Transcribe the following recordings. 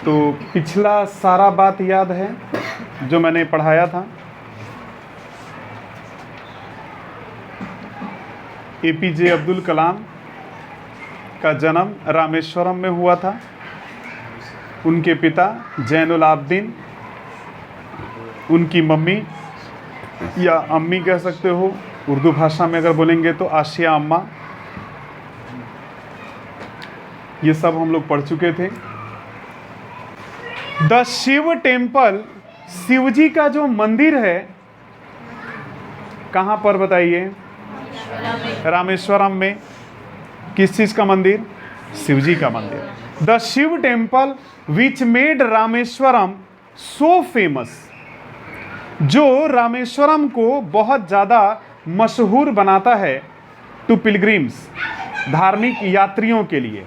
तो पिछला सारा बात याद है जो मैंने पढ़ाया था। एपीजे अब्दुल कलाम का जन्म रामेश्वरम में हुआ था। उनके पिता जैनुल आबदीन, उनकी मम्मी या अम्मी कह सकते हो, उर्दू भाषा में अगर बोलेंगे तो आशिया अम्मा। ये सब हम लोग पढ़ चुके थे। द शिव टेम्पल, शिव जी का जो मंदिर है कहाँ पर बताइए? रामेश्वरम में। किस चीज का मंदिर? शिव जी का मंदिर। The Shiv temple which made Rameswaram so famous, जो रामेश्वरम को बहुत ज़्यादा मशहूर बनाता है टू पिलग्रिम्स, धार्मिक यात्रियों के लिए।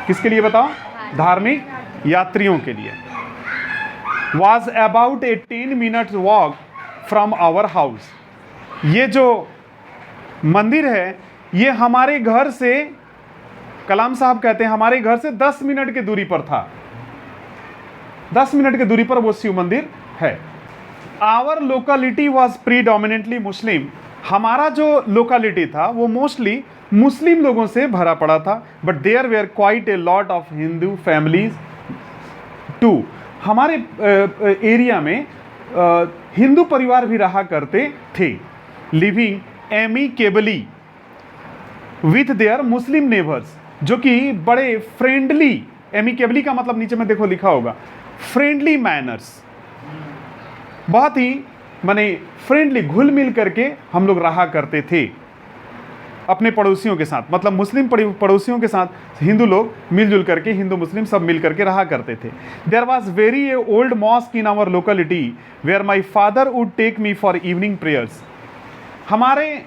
किसके लिए बताओ? धार्मिक यात्रियों के लिए। Was about a 10 minutes walk from our house. ये जो मंदिर है ये हमारे घर से, कलाम साहब कहते हैं हमारे घर से 10 मिनट की दूरी पर था। 10 मिनट की दूरी पर वो शिव मंदिर है। आवर लोकेलिटी वॉज प्रीडोमिनेंटली मुस्लिम। हमारा जो लोकेलिटी था वो मोस्टली मुस्लिम लोगों से भरा पड़ा था। But there were quite a lot of Hindu families too. हमारे एरिया में हिंदू परिवार भी रहा करते थे। Living amicably with their Muslim neighbours, जो कि बड़े फ्रेंडली, एमिकेबली का मतलब नीचे में देखो लिखा होगा, फ्रेंडली मैनर्स, बहुत ही माने फ्रेंडली, घुल मिल करके हम लोग रहा करते थे अपने पड़ोसियों के साथ। मतलब मुस्लिम पड़ोसियों के साथ हिंदू लोग मिलजुल करके, हिंदू मुस्लिम सब मिल करके रहा करते थे। There was very a old mosque in our locality where my father would take me for evening prayers. हमारे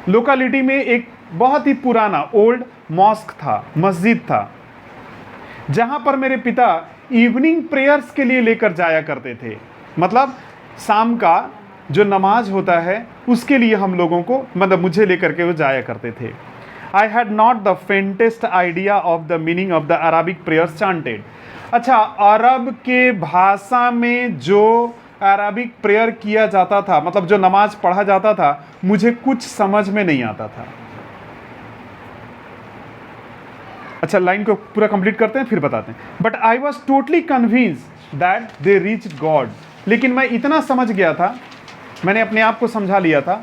लोकेलिटी में एक बहुत ही पुराना ओल्ड मॉस्क था, मस्जिद था, जहां पर मेरे पिता इवनिंग प्रेयर्स के लिए लेकर जाया करते थे। मतलब शाम का जो नमाज होता है उसके लिए हम लोगों को, मतलब मुझे लेकर के वो जाया करते थे। I had not the faintest idea of the meaning of the Arabic prayers chanted. अच्छा, अरब के भाषा में जो अरबिक प्रेयर किया जाता था, मतलब जो नमाज पढ़ा जाता था, मुझे कुछ समझ में नहीं आता था। अच्छा, लाइन को पूरा कंप्लीट करते हैं फिर बताते हैं। But I was totally convinced that they reach God. लेकिन मैं इतना समझ गया था, मैंने अपने आप को समझा लिया था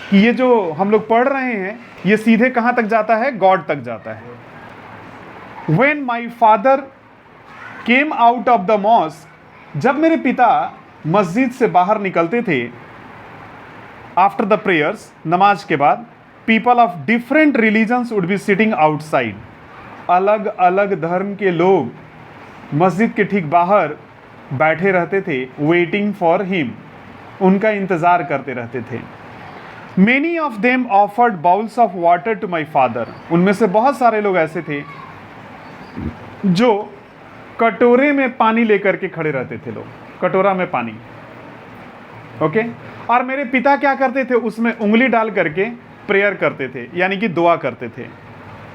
कि ये जो हम लोग पढ़ रहे हैं ये सीधे कहाँ तक जाता है? गॉड तक जाता है। When my father came out of the mosque, जब मेरे पिता मस्जिद से बाहर निकलते थे आफ्टर द प्रेयर्स, नमाज के बाद, people of different religions would be sitting outside. अलग अलग धर्म के लोग मस्जिद के ठीक बाहर बैठे रहते थे, वेटिंग फॉर हिम, उनका इंतजार करते रहते थे। Many of them offered bowls of water to my father. उनमें से बहुत सारे लोग ऐसे थे जो कटोरे में पानी लेकर के खड़े रहते थे, लोग कटोरा में पानी, ओके। और मेरे पिता क्या करते थे? उसमें उंगली डाल करके प्रेयर करते थे, यानी कि दुआ करते थे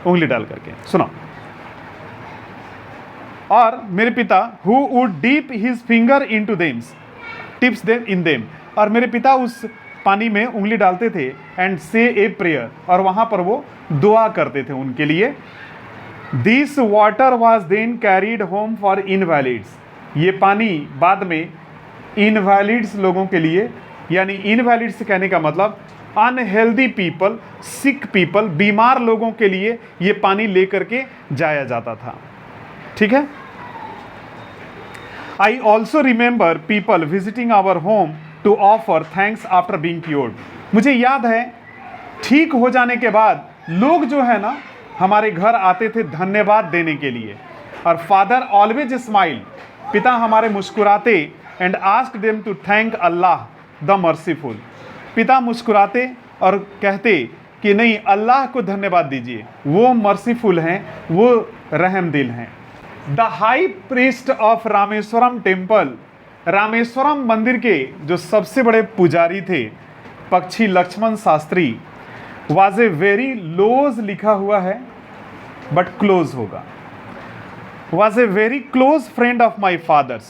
उंगली डाल करके। सुनो, और मेरे पिता who would deep his finger into them, tips them in them, और मेरे पिता उस पानी में उंगली डालते थे एंड से ए प्रेयर, और वहां पर वो दुआ करते थे उनके लिए। This water was then carried home for invalids. ये पानी बाद में इनवैलिड्स लोगों के लिए, यानी इनवैलिड्स कहने का मतलब अनहेल्दी पीपल, सिक पीपल, बीमार लोगों के लिए ये पानी लेकर के जाया जाता था। ठीक है। I also remember people visiting our home to offer thanks after being cured. मुझे याद है ठीक हो जाने के बाद लोग जो है ना हमारे घर आते थे धन्यवाद देने के लिए। और फादर ऑलवेज स्माइल, पिता हमारे मुस्कुराते, and ask them to thank Allah the merciful. पिता मुस्कुराते और कहते कि नहीं, अल्लाह को धन्यवाद दीजिए, वो मर्सीफुल हैं, वो रहम दिल हैं। The high priest of Rameswaram temple, Rameswaram मंदिर के जो सबसे बड़े पुजारी थे Pakshi Lakshmana Sastri, was a very close लिखा हुआ है बट क्लोज होगा। was a very close friend of my father's.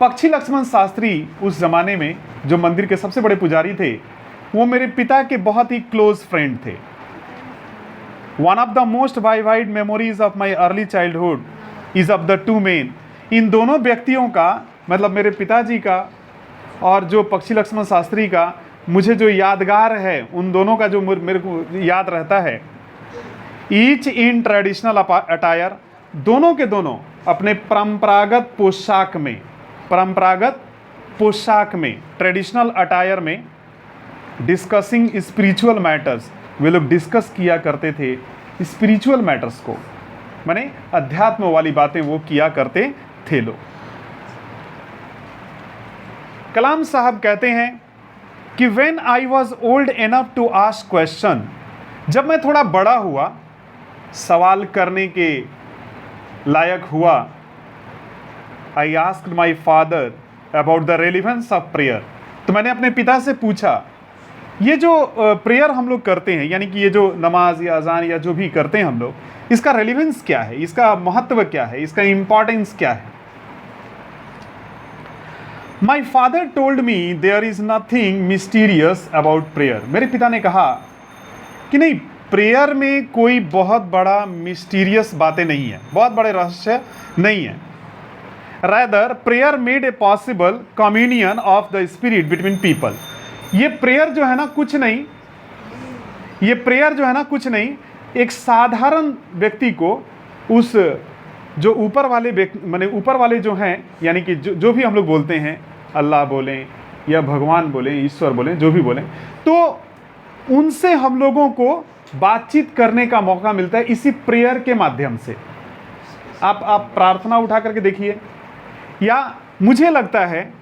पक्षी लक्ष्मण शास्त्री उस जमाने में जो मंदिर के सबसे बड़े पुजारी थे, वो मेरे पिता के बहुत ही क्लोज फ्रेंड थे. One of the most wide memories of my early childhood is of the two men. इन दोनों व्यक्तियों का, मतलब मेरे पिताजी का और जो पक्षी लक्ष्मण शास्त्री का, मुझे जो यादगार है उन दोनों का जो मेरे को याद रहता है, ईच इन ट्रेडिशनल अटायर, दोनों के दोनों अपने परंपरागत पोशाक में ट्रेडिशनल अटायर में, डिस्कसिंग स्पिरिचुअल मैटर्स, वे लोग डिस्कस किया करते थे स्पिरिचुअल मैटर्स को, माने अध्यात्म वाली बातें वो किया करते थे लोग. कलाम साहब कहते हैं कि when I was old enough to ask question, जब मैं थोड़ा बड़ा हुआ, सवाल करने के लायक हुआ, I asked my father about the relevance of prayer. तो मैंने अपने पिता से पूछा, ये जो प्रेयर हम लोग करते हैं, यानी कि ये जो नमाज या अजान या जो भी करते हैं हम लोग, इसका रेलिवेंस क्या है, इसका महत्व क्या है, इसका इंपॉर्टेंस क्या है. My father told me there is nothing mysterious about prayer. मेरे पिता ने कहा कि नहीं, प्रेयर में कोई बहुत बड़ा मिस्टीरियस बातें नहीं है, बहुत बड़े रहस्य नहीं है. Rather prayer made a possible communion of the spirit between people. ये प्रेयर जो है ना कुछ नहीं, एक साधारण व्यक्ति को उस जो ऊपर वाले माने ऊपर वाले जो हैं, यानी कि जो भी हम लोग बोलते हैं, अल्लाह बोलें या भगवान बोलें, ईश्वर बोलें, जो भी बोलें, तो उनसे हम लोगों को बातचीत करने का मौका मिलता है इसी प्रेयर के माध्यम से. आप प्रार्थना उठा करके देखिए, या मुझे लगता है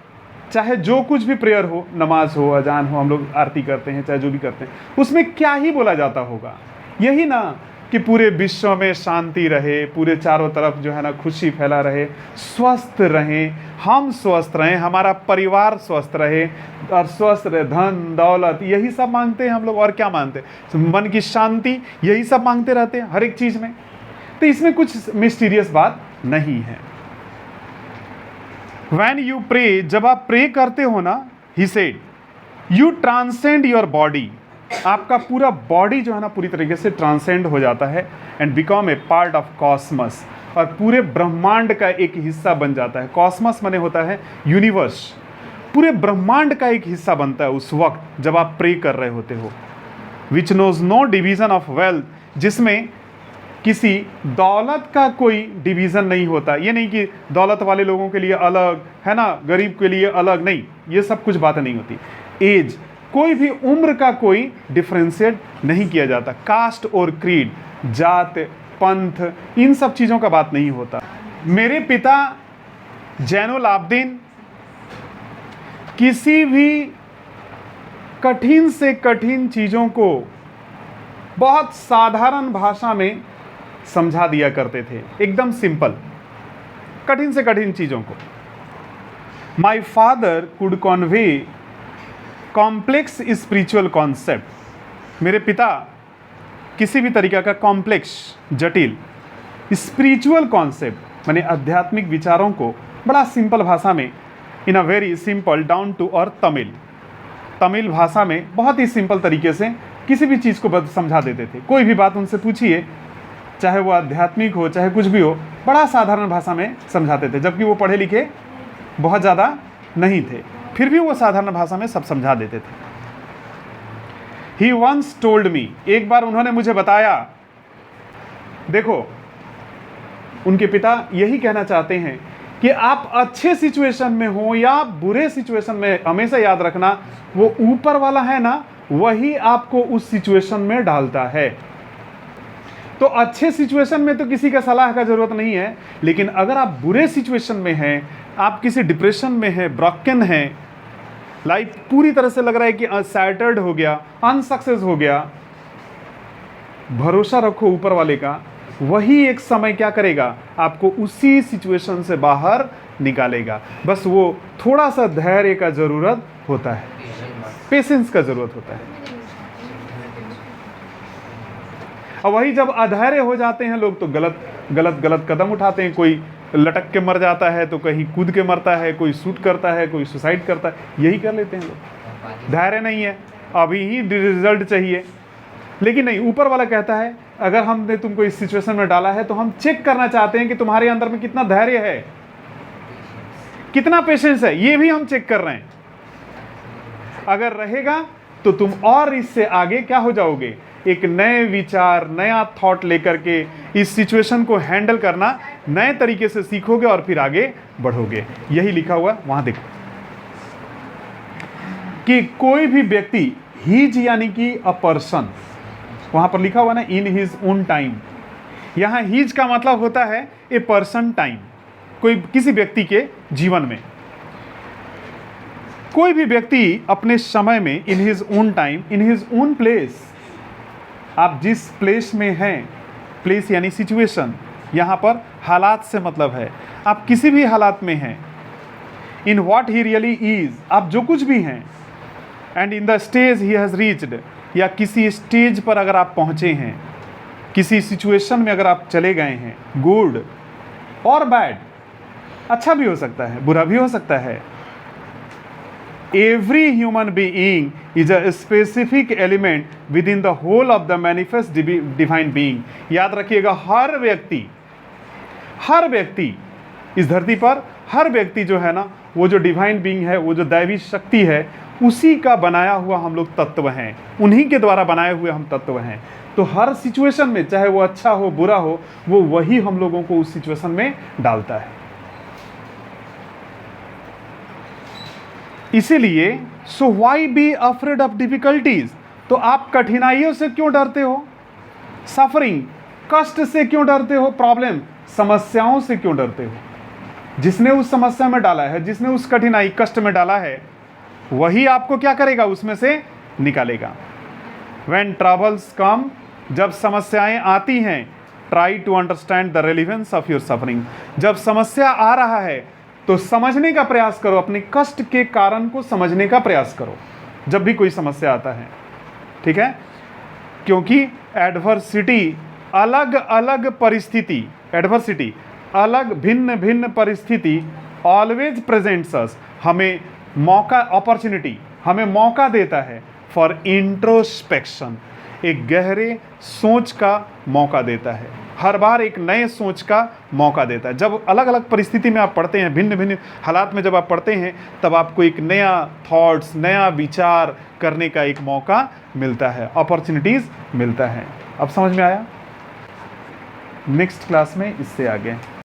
चाहे जो कुछ भी प्रेयर हो, नमाज हो, अजान हो, हम लोग आरती करते हैं, चाहे जो भी करते हैं, उसमें क्या ही बोला जाता होगा, यही ना कि पूरे विश्व में शांति रहे, पूरे चारों तरफ जो है ना खुशी फैला रहे, स्वस्थ रहें, हम स्वस्थ रहें, हमारा परिवार स्वस्थ रहे और स्वस्थ रहे, धन दौलत, यही सब मांगते हैं हम लोग. और क्या मांगते हैं? मन की शांति, यही सब मांगते रहते हैं हर एक चीज़ में. तो इसमें कुछ मिस्टीरियस बात नहीं है. When you pray, जब आप प्रे करते हो ना, he said, you transcend your body. आपका पूरा बॉडी जो है ना पूरी तरीके से ट्रांसेंड हो जाता है and become a part of cosmos, और पूरे ब्रह्मांड का एक हिस्सा बन जाता है. कॉस्मस माने होता है यूनिवर्स, पूरे ब्रह्मांड का एक हिस्सा बनता है उस वक्त जब आप प्रे कर रहे होते हो. Which knows no division of wealth, जिसमें किसी दौलत का कोई डिवीज़न नहीं होता. ये नहीं कि दौलत वाले लोगों के लिए अलग है ना, गरीब के लिए अलग, नहीं, ये सब कुछ बातें नहीं होती. एज, कोई भी उम्र का कोई डिफ्रेंशिएट नहीं किया जाता. कास्ट और क्रीड, जात, पंथ, इन सब चीज़ों का बात नहीं होता. मेरे पिता जैनुल आबदीन किसी भी कठिन से कठिन चीज़ों को बहुत साधारण भाषा में समझा दिया करते थे, एकदम सिंपल, कठिन से कठिन चीज़ों को. My father could Conway complex spiritual concept. मेरे पिता किसी भी तरीका का कॉम्प्लेक्स, जटिल स्पिरिचुअल कॉन्सेप्ट माने आध्यात्मिक विचारों को बड़ा सिंपल भाषा में, in a very simple down to earth Tamil भाषा में बहुत ही सिंपल तरीके से किसी भी चीज़ को समझा देते थे. कोई भी बात उनसे पूछिए, चाहे वो आध्यात्मिक हो चाहे कुछ भी हो, बड़ा साधारण भाषा में समझाते थे. जबकि वो पढ़े लिखे बहुत ज़्यादा नहीं थे, फिर भी वो साधारण भाषा में सब समझा देते थे. ही वंस टोल्ड मी, एक बार उन्होंने मुझे बताया, देखो उनके पिता यही कहना चाहते हैं कि आप अच्छे सिचुएशन में हो या बुरे सिचुएशन में, हमेशा याद रखना वो ऊपर वाला है ना, वही आपको उस सिचुएशन में डालता है. तो अच्छे सिचुएशन में तो किसी का सलाह का जरूरत नहीं है, लेकिन अगर आप बुरे सिचुएशन में हैं, आप किसी डिप्रेशन में हैं, ब्रोकन हैं, लाइफ पूरी तरह से लग रहा है कि सैटर्ड हो गया, अनसक्सेस हो गया, भरोसा रखो ऊपर वाले का, वही एक समय क्या करेगा, आपको उसी सिचुएशन से बाहर निकालेगा. बस वो थोड़ा सा धैर्य का ज़रूरत होता है, पेशेंस का ज़रूरत होता है. और वही जब अधैर्य हो जाते हैं लोग तो गलत गलत गलत कदम उठाते हैं। कोई लटक के मर जाता है, तो कहीं कूद के मरता है, कोई शूट करता है, कोई सुसाइड करता है, यही कर लेते हैं लोग। धैर्य नहीं है, अभी ही रिजल्ट चाहिए। लेकिन नहीं, ऊपर वाला कहता है अगर हमने तुमको इस सिचुएशन में डाला है तो हम चेक करना चाहते हैं कि तुम्हारे अंदर में कितना धैर्य है, कितना पेशेंस है, ये भी हम चेक कर रहे हैं। अगर रहेगा तो तुम और इससे आगे क्या हो जाओगे, एक नए विचार, नया थॉट लेकर के इस सिचुएशन को हैंडल करना नए तरीके से सीखोगे और फिर आगे बढ़ोगे। यही लिखा हुआ वहां देखो कि कोई भी व्यक्ति, हीज यानी कि अ पर्सन, वहां पर लिखा हुआ ना इन हिज ओन टाइम। यहां हीज का मतलब होता है ए पर्सन टाइम, कोई किसी व्यक्ति के जीवन में। कोई भी व्यक्ति अपने समय में, in his own time, in his own place, आप जिस प्लेस में हैं, प्लेस यानी सिचुएशन, यहाँ पर हालात से मतलब है, आप किसी भी हालात में हैं, in what he really is, आप जो कुछ भी हैं, and in the stage he has reached, या किसी स्टेज पर अगर आप पहुँचे हैं, किसी सिचुएशन में अगर आप चले गए हैं, गुड और बैड, अच्छा भी हो सकता है, बुरा भी हो सकता है। Every human being is a specific element within the whole of the manifest divine being। याद रखिएगा, हर व्यक्ति इस धरती पर, हर व्यक्ति जो है ना, वो जो डिवाइन बीइंग है, वो जो दैवी शक्ति है, उसी का बनाया हुआ हम लोग तत्व हैं, उन्हीं के द्वारा बनाए हुए हम तत्व हैं। तो हर सिचुएशन में, चाहे वो अच्छा हो बुरा हो, वो वही हम लोगों को उस सिचुएशन में डालता है। इसीलिए so why be afraid of difficulties, तो आप कठिनाइयों से क्यों डरते हो, सफरिंग, कष्ट से क्यों डरते हो, प्रॉब्लम, समस्याओं से क्यों डरते हो। जिसने उस समस्या में डाला है, जिसने उस कठिनाई कष्ट में डाला है, वही आपको क्या करेगा, उसमें से निकालेगा। व्हेन ट्रबल्स कम, जब समस्याएं आती हैं, try to understand the relevance of your suffering, जब समस्या आ रहा है तो समझने का प्रयास करो, अपने कष्ट के कारण को समझने का प्रयास करो जब भी कोई समस्या आता है, ठीक है। क्योंकि एडवर्सिटी, अलग अलग परिस्थिति, एडवर्सिटी अलग भिन्न भिन्न परिस्थिति, ऑलवेज प्रेजेंट्स अस, हमें मौका, अपॉर्चुनिटी, हमें मौका देता है फॉर इंट्रोस्पेक्शन, एक गहरे सोच का मौका देता है, हर बार एक नए सोच का मौका देता है। जब अलग अलग परिस्थिति में आप पढ़ते हैं, भिन्न भिन्न हालात में जब आप पढ़ते हैं, तब आपको एक नया थॉट्स, नया विचार करने का एक मौका मिलता है, अपॉर्चुनिटीज़ मिलता है। अब समझ में आया? नेक्स्ट क्लास में इससे आगे